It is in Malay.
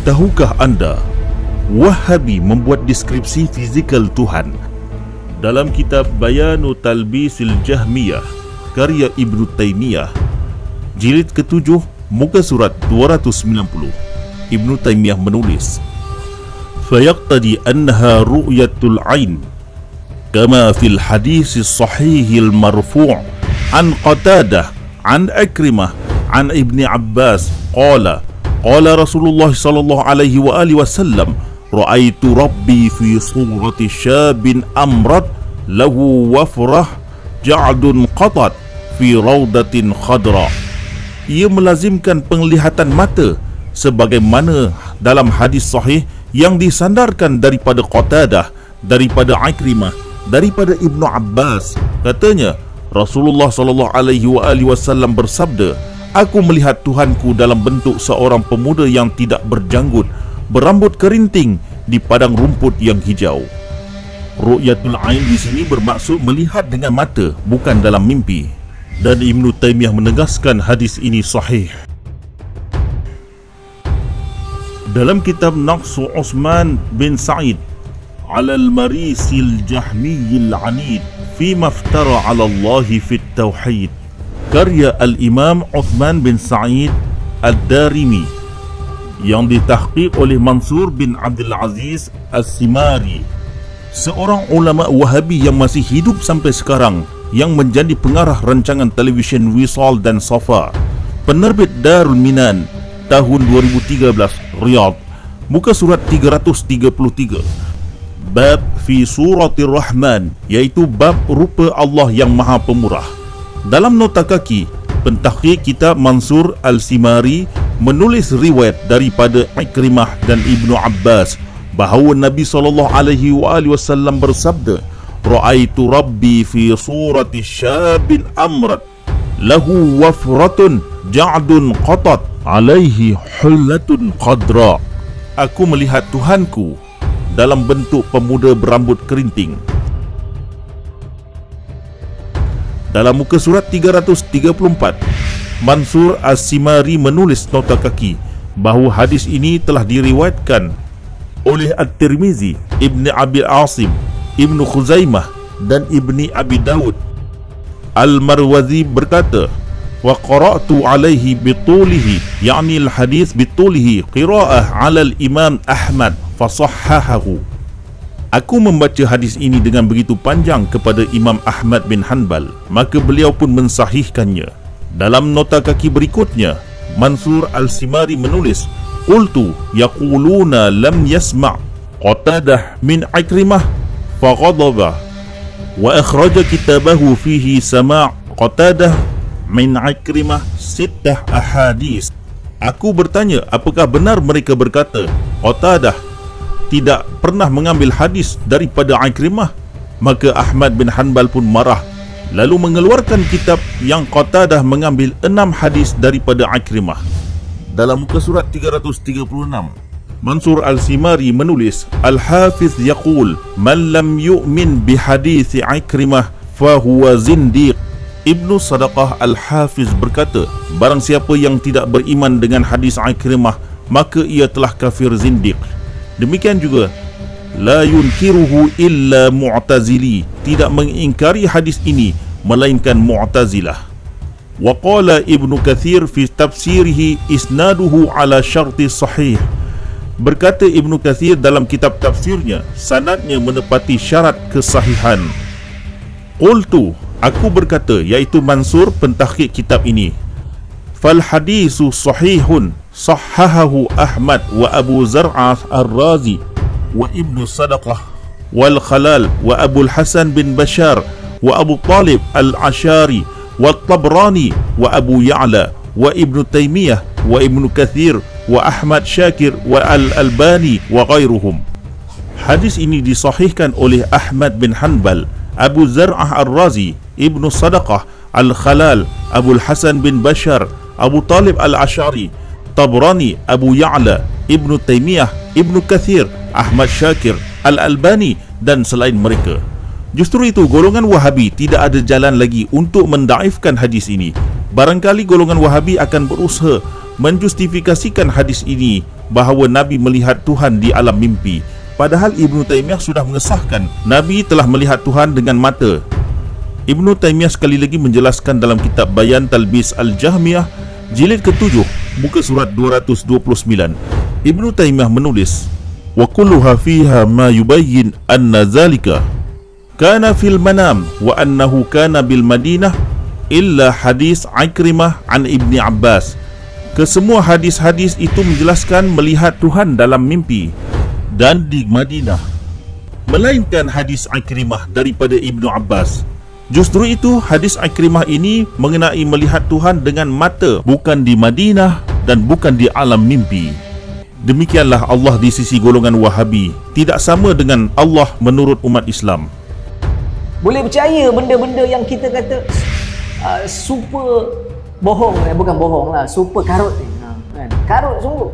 Tahukah anda, Wahabi membuat deskripsi fizikal Tuhan dalam kitab Bayanu Talbisil Jahmiyah karya Ibnu Taimiyah, jilid ke-7, muka surat 290. Ibnu Taimiyah menulis, "Fayaqtadi annaha ru'yatul ain kama fil hadis sahihil marfu' an Qatadah an Ikrimah an Ibni Abbas qala Rasulullah sallallahu alaihi wa alihi wasallam ra'aitu rabbi fi surati syabin amrat lahu wafrah ja'dun qatat fi raudatin khadra." Ia melazimkan penglihatan mata sebagaimana dalam hadis sahih yang disandarkan daripada Qatadah, daripada Ikrimah, daripada Ibnu Abbas. Katanya, Rasulullah sallallahu alaihi wasallam bersabda, "Aku melihat Tuhanku dalam bentuk seorang pemuda yang tidak berjanggut, berambut kerinting di padang rumput yang hijau." Ru'yatul ain di sini bermaksud melihat dengan mata, bukan dalam mimpi. Dan Ibnu Taimiyah menegaskan hadis ini sahih. Dalam kitab Naqsu Uthman bin Sa'id ala al-Marisil Jahmiyil Anid fi maftara ala Allah fi tauhid karya Al-Imam Uthman bin Sa'id Ad-Darimi yang ditahqiq oleh Mansur bin Abdul Aziz As-Simari, seorang ulama Wahabi yang masih hidup sampai sekarang, yang menjadi pengarah rancangan televisyen Wisal dan Safa, penerbit Darul Minan, tahun 2013, Riyadh, muka surat 333. Bab fi suratir Rahman, iaitu bab rupa Allah yang Maha Pemurah. Dalam nota kaki, pentahqiq kitab Mansur Al-Simari menulis riwayat daripada Ikrimah dan Ibnu Abbas bahawa Nabi SAW bersabda, "Ra'aitu Rabbi fi surati syabin amrat lahu wafratun ja'dun qatat alaihi hullatun qadra." Aku melihat Tuhanku dalam bentuk pemuda berambut kerinting. Dalam muka surat 334, Mansur As-Simari menulis nota kaki bahawa hadis ini telah diriwayatkan oleh At-Tirmizi, Ibni Abi Asim, Ibnu Khuzaimah dan Ibni Abi Dawud. Al-Marwazi berkata, "Wa qara'tu alaihi bitulihi, yakni al-hadis bitulihi qira'ah 'ala al-Imam Ahmad fasahhahahu." Aku membaca hadis ini dengan begitu panjang kepada Imam Ahmad bin Hanbal, maka beliau pun mensahihkannya. Dalam nota kaki berikutnya, Mansur Al-Simari menulis, "Qultu yaquluna lam yasma' Qatadah min Ikrimah faghadaba wa akhraja kitabahu fihi sama' Qatadah min Ikrimah sittah ahadis." Aku bertanya, apakah benar mereka berkata Qatadah tidak pernah mengambil hadis daripada Ikrimah? Maka Ahmad bin Hanbal pun marah, lalu mengeluarkan kitab yang Qatadah mengambil 6 hadis daripada Ikrimah. Dalam muka surat 336, Mansur Al-Simari menulis, "Al-Hafiz yaqul man lam yu'min bihadith Ikrimah fahuwa zindiq." Ibnu Sadaqah Al-Hafiz berkata, barang siapa yang tidak beriman dengan hadis Ikrimah, maka ia telah kafir zindiq. Demikian juga, la yunkiruhu illa mu'tazili, tidak mengingkari hadis ini melainkan Mu'tazilah. Wa qala Ibnu Katsir fi tafsirihi isnaduhu ala syarti sahih. Berkata Ibnu Katsir dalam kitab tafsirnya, sanadnya menepati syarat kesahihan. Qultu, aku berkata, iaitu Mansur pentahqiq kitab ini, "Fal hadisu sahihun sahhahahu Ahmad wa Abu Zar'ah Ar-Razi wa Ibnu Sadaqah wal Khalal wa Abu Hasan bin Bashar wa Abu Talib Al-Ashari wa Tabrani wa Abu Ya'la wa Ibnu Taimiyah wa Ibnu Katsir wa Ahmad Syakir wa Al-Albani wa ghairuhum." Hadis ini disahihkan oleh Ahmad bin Hanbal, Abu Zar'ah Ar-Razi, Ibnu Sadaqah, Al-Khalal, Abu Hasan bin Bashar, Abu Talib Al-Ashari, Tabrani, Abu Ya'la, Ibnu Taimiyah, Ibnu Katsir, Ahmad Syakir, Al-Albani dan selain mereka. Justru itu, golongan Wahabi tidak ada jalan lagi untuk mendaifkan hadis ini. Barangkali golongan Wahabi akan berusaha menjustifikasikan hadis ini bahawa Nabi melihat Tuhan di alam mimpi. Padahal Ibnu Taimiyah sudah mengesahkan Nabi telah melihat Tuhan dengan mata. Ibnu Taimiyah sekali lagi menjelaskan dalam kitab Bayan Talbis Al-Jahmiyah jilid ke-7 muka surat 229. Ibnu Taimiyah menulis, wa kulluha fiha ma yubayyin anna zalika kana fil manam wa annahu kana bil Madinah illa hadis Ikrimah an Ibni Abbas. Kesemua hadis-hadis itu menjelaskan melihat Tuhan dalam mimpi dan di Madinah, melainkan hadis Ikrimah daripada Ibnu Abbas. Justru itu hadis Ikrimah ini mengenai melihat Tuhan dengan mata, bukan di Madinah dan bukan di alam mimpi. Demikianlah Allah di sisi golongan Wahabi, tidak sama dengan Allah menurut umat Islam. Boleh percaya benda-benda yang kita kata super bohong, bukan bohong lah, super karut ni, kan? Karut sungguh.